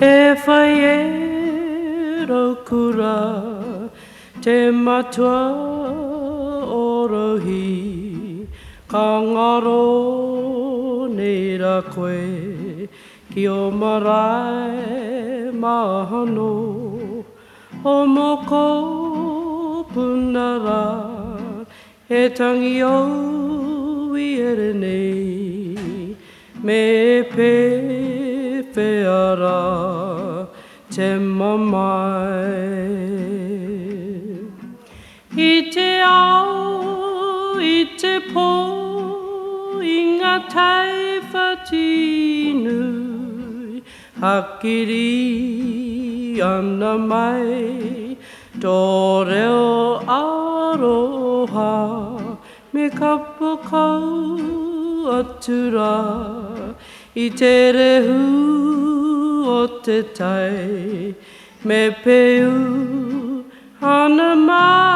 If I kura te matua orohi ka ngaro nei ra koe ki o marae mahano o moko punara he tangi au I ere nei me pe wheara te mamai. I te ao, I te pō, I ngā taiwhatinu, hakiri ana mai, tō reo aroha, me ka pakau atura, I te rehu o te tai, me peu ana mai.